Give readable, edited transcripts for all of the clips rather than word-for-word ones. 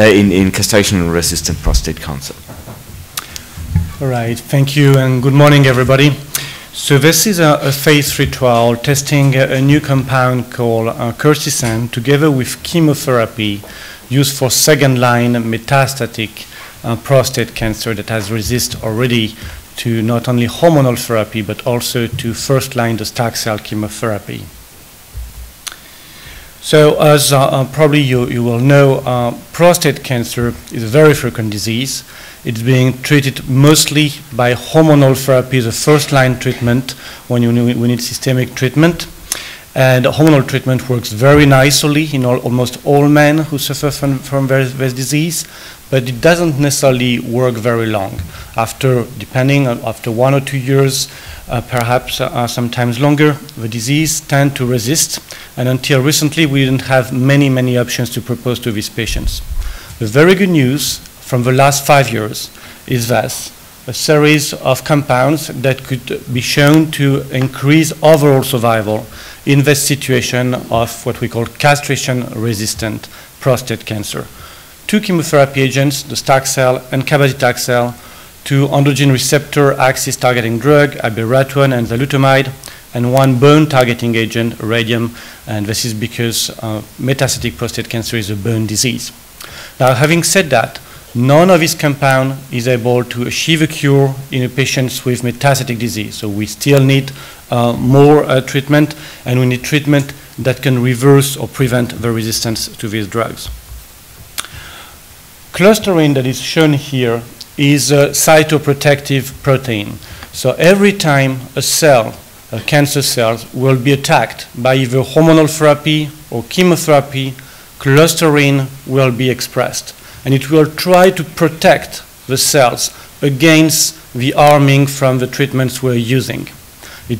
in castration-resistant prostate cancer. All right, thank you, and good morning, everybody. So this is a phase 3 trial testing a new compound called custirsen together with chemotherapy used for second-line metastatic prostate cancer that has resisted already to not only hormonal therapy but also to first-line docetaxel chemotherapy. So as probably you will know, prostate cancer is a very frequent disease. It's being treated mostly by hormonal therapy, the first-line treatment when we need systemic treatment. And hormonal treatment works very nicely in almost all men who suffer from this disease, but it doesn't necessarily work very long. After 1 or 2 years, perhaps sometimes longer, the disease tends to resist, and until recently we didn't have many options to propose to these patients. The very good news from the last 5 years is that a series of compounds that could be shown to increase overall survival in this situation of what we call castration-resistant prostate cancer. 2 chemotherapy agents, docetaxel and cabazitaxel, 2 androgen receptor axis targeting drug, abiraterone and enzalutamide, and 1 bone targeting agent, radium, and this is because metastatic prostate cancer is a bone disease. Now, having said that, none of this compound is able to achieve a cure in patients with metastatic disease. So we still need more treatment, and we need treatment that can reverse or prevent the resistance to these drugs. Custirsen that is shown here is a cytoprotective protein. So every time a cell, a cancer cell, will be attacked by either hormonal therapy or chemotherapy, custirsen will be expressed. And it will try to protect the cells against the harming from the treatments we're using. It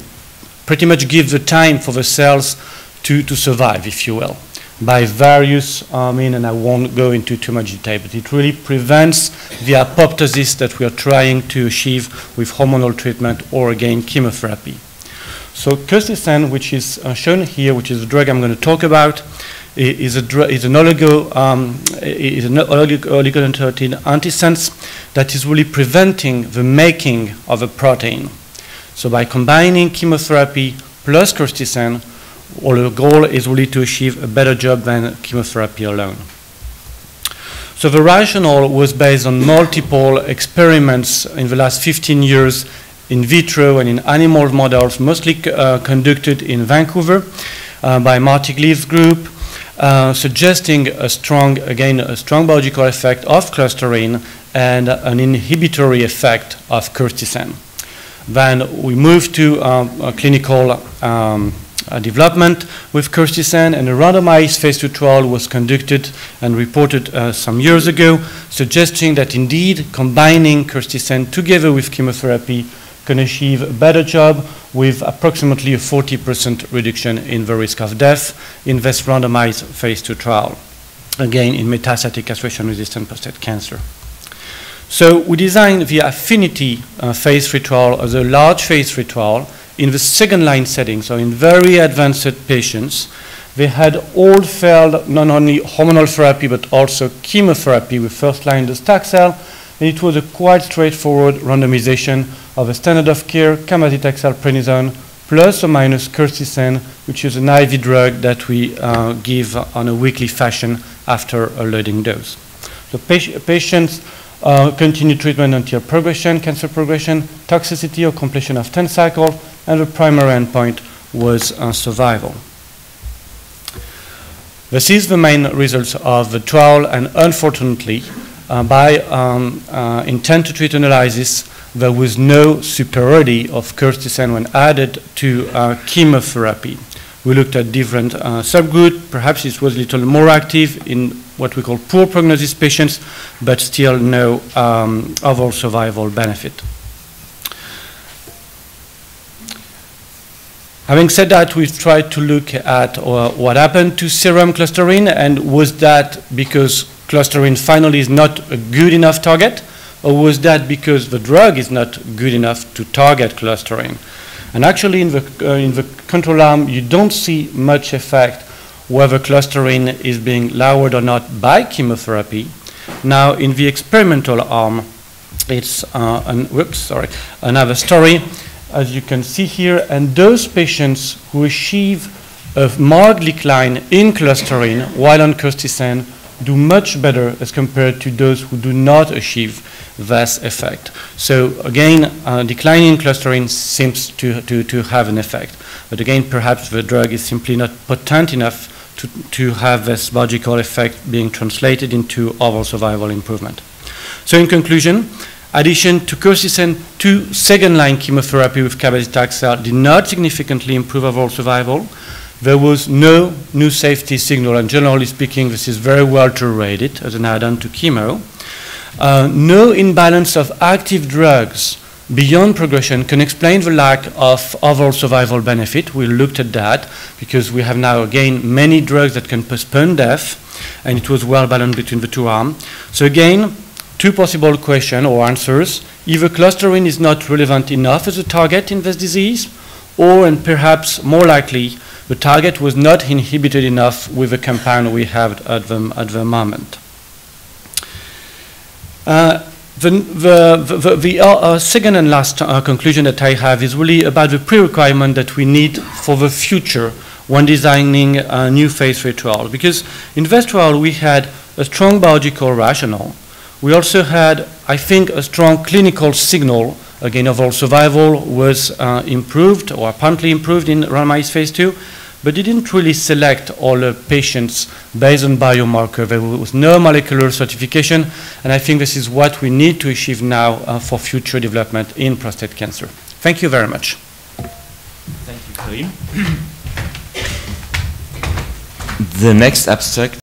pretty much gives the time for the cells to survive, if you will, by various means, and I won't go into too much detail, but it really prevents the apoptosis that we are trying to achieve with hormonal treatment or, again, chemotherapy. So custirsen, which is shown here, which is the drug I'm going to talk about, is an oligonucleotide antisense that is really preventing the making of a protein. So by combining chemotherapy plus custirsen, the goal is really to achieve a better job than chemotherapy alone. So the rationale was based on multiple experiments in the last 15 years in vitro and in animal models, mostly conducted in Vancouver by Marty Gleaves' group, suggesting a strong biological effect of custirsen and an inhibitory effect of custirsen. Then we moved to clinical development with custirsen, and a randomized phase 2 trial was conducted and reported some years ago, suggesting that indeed combining custirsen together with chemotherapy can achieve a better job with approximately a 40% reduction in the risk of death in this randomized phase 2 trial, again in metastatic castration-resistant prostate cancer. So we designed the AFFINITY phase 3 trial as a large phase 3 trial in the second-line setting, so in very advanced patients. They had all failed not only hormonal therapy but also chemotherapy with first-line docetaxel, and it was a quite straightforward randomization of a standard of care, cabazitaxel prednison, plus or minus custirsen, which is an IV drug that we give on a weekly fashion after a loading dose. The patients continue treatment until progression, cancer progression, toxicity or completion of 10 cycles, and the primary endpoint was survival. This is the main results of the trial, and unfortunately, by intent to treat analysis, there was no superiority of custirsen when added to chemotherapy. We looked at different subgroups. Perhaps it was a little more active in what we call poor prognosis patients, but still no overall survival benefit. Having said that, we've tried to look at what happened to serum custirsen, and was that because custirsen finally is not a good enough target, or was that because the drug is not good enough to target custirsen? And actually in the control arm, you don't see much effect whether custirsen is being lowered or not by chemotherapy. Now, in the experimental arm, it's another story, as you can see here. And those patients who achieve a marked decline in clustering while on custirsen do much better as compared to those who do not achieve this effect. So again, declining clustering seems to have an effect. But again, perhaps the drug is simply not potent enough to have this biological effect being translated into overall survival improvement. So in conclusion, addition to custirsen to second-line chemotherapy with cabazitaxel did not significantly improve overall survival. There was no new safety signal, and generally speaking, this is very well tolerated as an add-on to chemo. No imbalance of active drugs beyond progression can explain the lack of overall survival benefit. We looked at that because we have now, again, many drugs that can postpone death, and it was well balanced between the two arms. So again, two possible questions or answers. Either clustering is not relevant enough as a target in this disease, or, and perhaps more likely, the target was not inhibited enough with the compound we have at the moment. The second and last conclusion that I have is really about the pre-requirement that we need for the future when designing a new phase 3 trial. Because in this trial we had a strong biological rationale. We also had, I think, a strong clinical signal. Again, overall survival was improved or apparently improved in randomized phase 2. But it didn't really select all the patients based on biomarker. There was no molecular certification, and I think this is what we need to achieve now for future development in prostate cancer. Thank you very much. Thank you, Karim. The next abstract